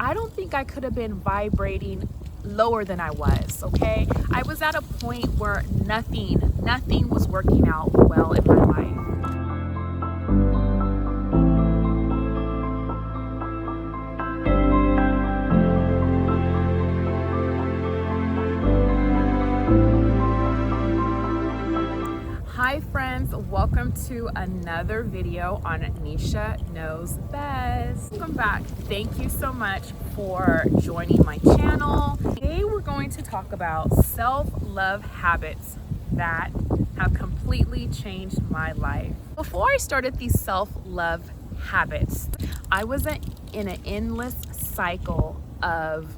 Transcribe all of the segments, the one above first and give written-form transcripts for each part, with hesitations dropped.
I don't think I could have been vibrating lower than I was, okay? I was at a point where nothing was working out well in my life. Hi friends, welcome to another video on Nisha Knows Best. Welcome back. Thank you so much for joining my channel. Today we're going to talk about self-love habits that have completely changed my life. Before I started these self-love habits, I was in an endless cycle of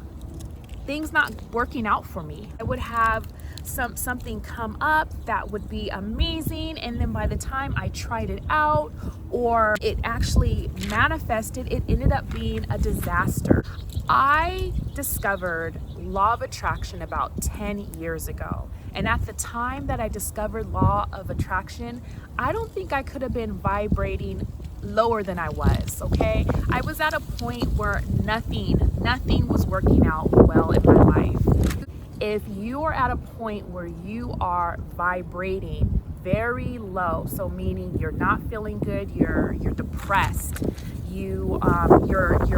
things not working out for me. I would have something come up that would be amazing, and then by the time I tried it out or it actually manifested, it ended up being a disaster. I discovered law of attraction about 10 years ago, and at the time that I discovered law of attraction, I don't think I could have been vibrating lower than I was, okay? I was at a point where nothing was working out well in my life. If you are at a point where you are vibrating very low, so meaning you're not feeling good, you're depressed, you're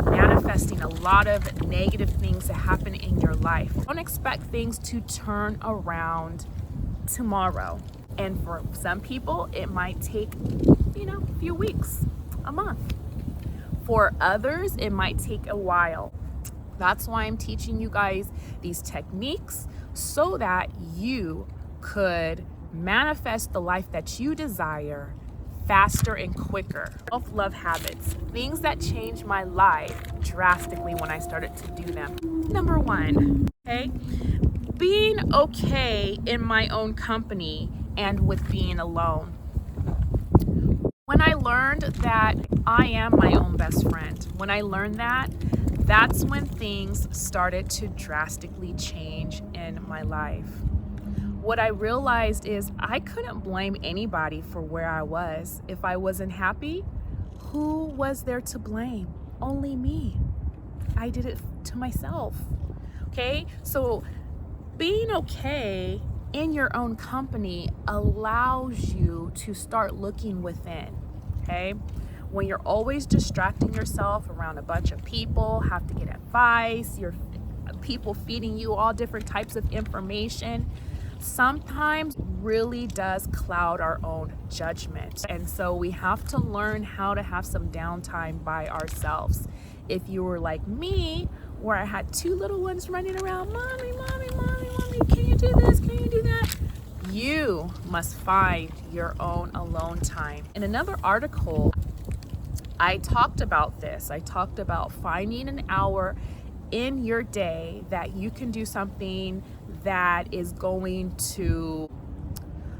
manifesting a lot of negative things to happen in your life. Don't expect things to turn around tomorrow. And for some people, it might take, a few weeks, a month. For others, it might take a while. That's why I'm teaching you guys these techniques so that you could manifest the life that you desire faster and quicker. Self-love habits, things that changed my life drastically when I started to do them. Number one, okay, being okay in my own company and with being alone. When I learned that I am my own best friend, when I learned that, that's when things started to drastically change in my life. What I realized is I couldn't blame anybody for where I was. If I wasn't happy, who was there to blame? Only me. I did it to myself. Okay? So being okay in your own company allows you to start looking within, okay? When you're always distracting yourself around a bunch of people, have to get advice, you're people feeding you all different types of information, sometimes really does cloud our own judgment. And so we have to learn how to have some downtime by ourselves. If you were like me, where I had two little ones running around, mommy, can you do this? Can you do that? You must find your own alone time. In another article, I talked about this. I talked about finding an hour in your day that you can do something that is going to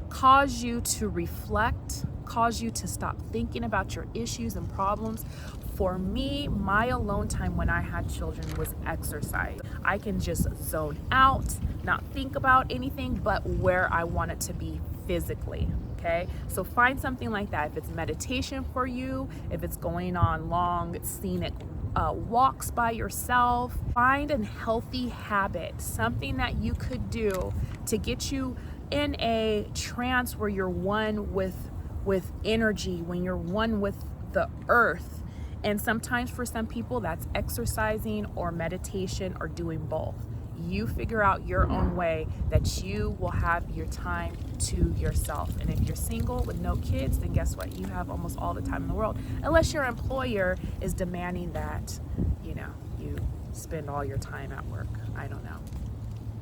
cause you to reflect, cause you to stop thinking about your issues and problems. For me, my alone time when I had children was exercise. I can just zone out, not think about anything but where I want it to be physically. Okay, so find something like that. If it's meditation for you, if it's going on long scenic walks by yourself, find a healthy habit, something that you could do to get you in a trance where you're one with energy, when you're one with the earth. And sometimes for some people that's exercising or meditation or doing both. You figure out your own way that you will have your time to yourself. And if you're single with no kids, then guess what? You have almost all the time in the world, unless your employer is demanding that, you spend all your time at work. I don't know.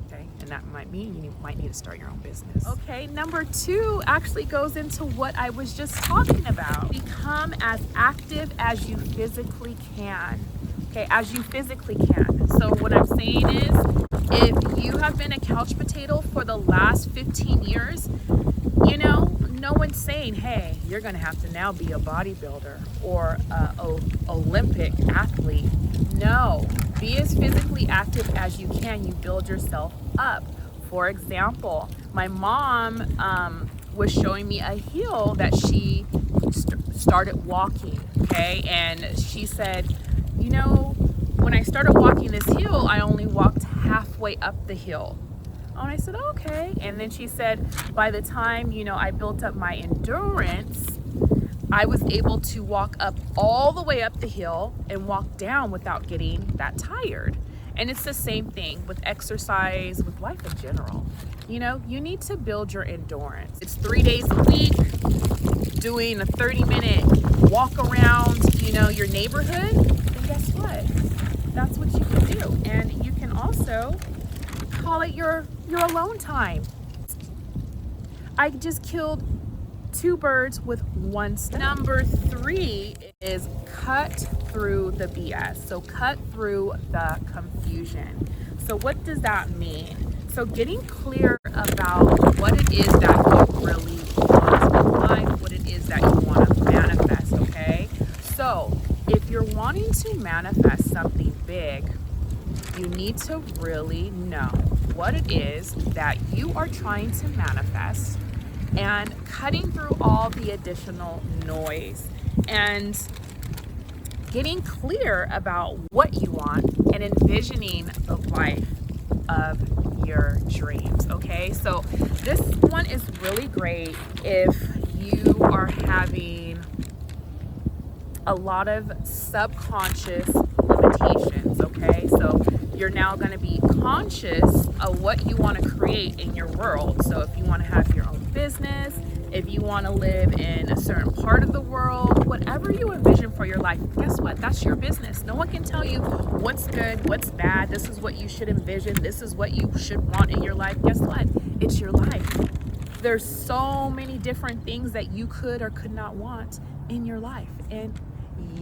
Okay, and that might mean you might need to start your own business. Okay, number two actually goes into what I was just talking about. Become as active as you physically can. Okay, as you physically can. So what I'm saying is, if you have been a couch potato for the last 15 years, no one's saying, hey, you're gonna have to now be a bodybuilder or a Olympic athlete. No, be as physically active as you can. You build yourself up. For example, my mom was showing me a hill that she started walking, okay? And she said, when I started walking this hill, I only walked halfway up the hill. And I said, okay. And then she said, by the time, I built up my endurance, I was able to walk up all the way up the hill and walk down without getting that tired. And it's the same thing with exercise, with life in general. You need to build your endurance. It's 3 days a week, doing a 30-minute walk around, your neighborhood. And guess what? That's what you can do. And you can also call it your alone time. I just killed 2 birds with 1 stone. Number 3 is cut through the BS. So cut through the confusion. So what does that mean? So getting clear about what it is that you really want in life, what it is that you want to manifest, okay? So if you're wanting to manifest something big, you need to really know what it is that you are trying to manifest and cutting through all the additional noise and getting clear about what you want and envisioning the life of your dreams, okay? So this one is really great if you are having a lot of subconscious limitations, okay? So you're now going to be conscious of what you want to create in your world. So if you want to have your own business, if you want to live in a certain part of the world, whatever you envision for your life, guess what? That's your business. No one can tell you what's good, what's bad. This is what you should envision. This is what you should want in your life. Guess what? It's your life. There's so many different things that you could or could not want in your life, and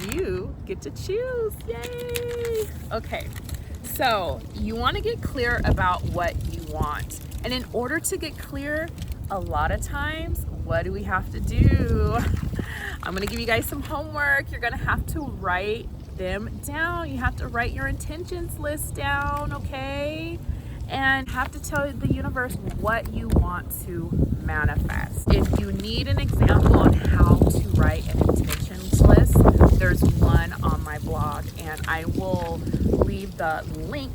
you get to choose. Yay! Okay, so you want to get clear about what you want, and in order to get clear, a lot of times, what do we have to do? I'm going to give you guys some homework. You're going to have to write them down. You have to write your intentions list down, okay? And have to tell the universe what you want to manifest. If you need an example on how to write an intentions list, there's one on my blog, and I will leave the link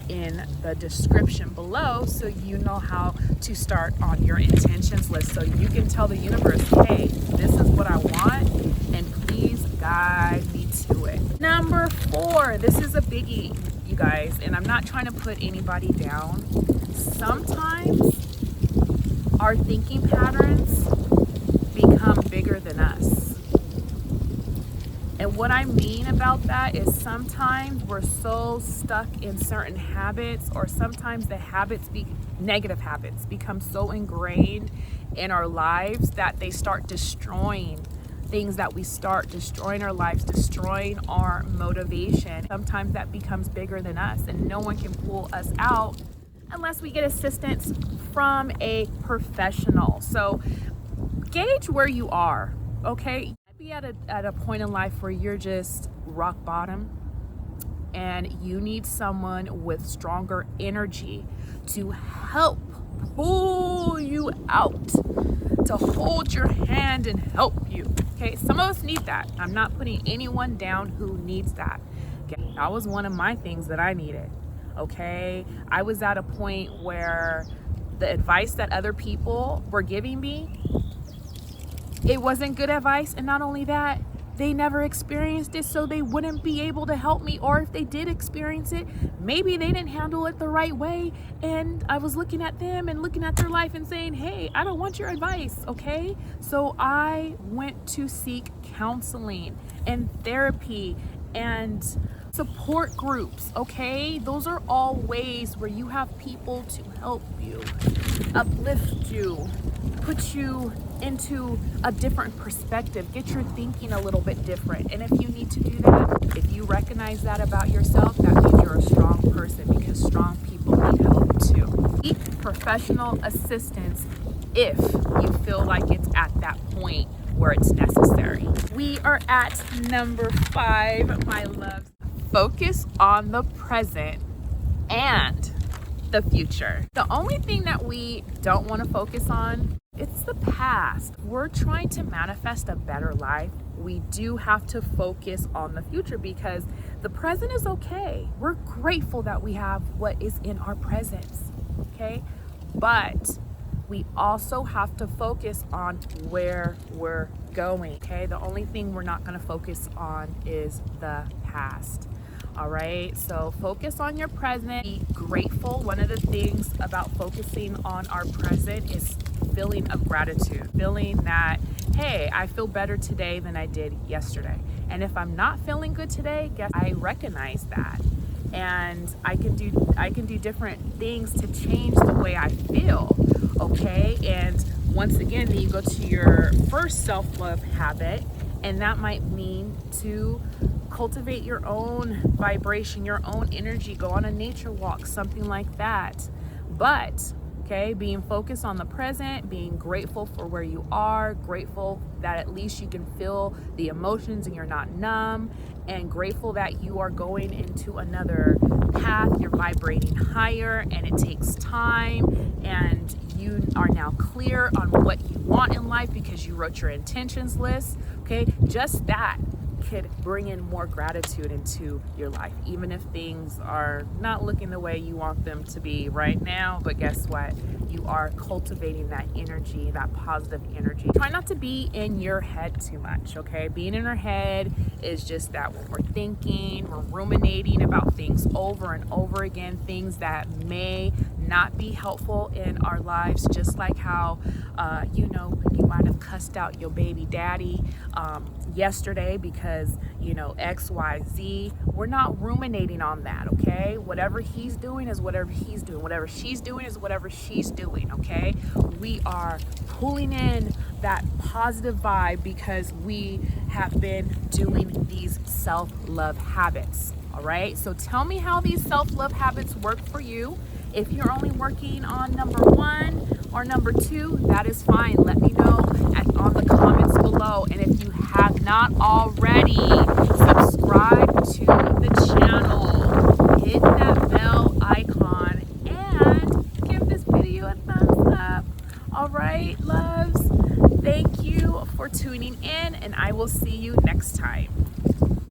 in the description below so you know how to start on your intentions list, so you can tell the universe, hey, this is what I want, and please guide me to it. Number 4, this is a biggie, you guys, and I'm not trying to put anybody down. Sometimes our thinking patterns become bigger than us. And what I mean about that is sometimes we're so stuck in certain habits, or sometimes the negative habits become so ingrained in our lives that they start destroying things that we start, destroying our lives, destroying our motivation. Sometimes that becomes bigger than us, and no one can pull us out unless we get assistance from a professional. So gauge where you are, okay? Be at a point in life where you're just rock bottom and you need someone with stronger energy to help pull you out, to hold your hand and help you. Okay, some of us need that. I'm not putting anyone down who needs that. Okay? That was one of my things that I needed. Okay, I was at a point where the advice that other people were giving me, it wasn't good advice, and not only that, they never experienced it, so they wouldn't be able to help me, or if they did experience it, maybe they didn't handle it the right way, and I was looking at them and looking at their life and saying, hey, I don't want your advice, okay? So I went to seek counseling and therapy and support groups, okay? Those are all ways where you have people to help you, uplift you, put you into a different perspective, get your thinking a little bit different. And if you need to do that, if you recognize that about yourself, that means you're a strong person, because strong people need help too. Seek professional assistance if you feel like it's at that point where it's necessary. We are at number 5, my loves. Focus on the present and the future. The only thing that we don't want to focus on, it's the past. We're trying to manifest a better life. we do have to focus on the future, because the present is okay. We're grateful that we have what is in our presence, okay? But we also have to focus on where we're going, okay? The only thing we're not going to focus on is the past. All right, so focus on your present, be grateful. One of the things about focusing on our present is feeling of gratitude, feeling that, hey, I feel better today than I did yesterday. And if I'm not feeling good today, guess I recognize that. And I can do different things to change the way I feel, okay? And once again, then you go to your first self-love habit, and that might mean to cultivate your own vibration, your own energy, go on a nature walk, something like that. But okay, being focused on the present, being grateful for where you are, grateful that at least you can feel the emotions and you're not numb, and grateful that you are going into another path, you're vibrating higher, and it takes time, and you are now clear on what you want in life because you wrote your intentions list. Okay, just that could bring in more gratitude into your life, even if things are not looking the way you want them to be right now. But guess what? You are cultivating that energy, that positive energy. Try not to be in your head too much, okay? Being in our head is just that when we're thinking, we're ruminating about things over and over again, things that may not be helpful in our lives, just like how, you might have cussed out your baby daddy yesterday because, X, Y, Z. We're not ruminating on that, okay? Whatever he's doing is whatever he's doing. Whatever she's doing is whatever she's doing, okay? We are pulling in that positive vibe because we have been doing these self-love habits, all right? So tell me how these self-love habits work for you. If you're only working on number 1 or number 2, that is fine. Let me know on the comments below. And if you have not already, subscribe to the channel, hit that bell icon, and give this video a thumbs up. All right, loves, thank you for tuning in, and I will see you next time.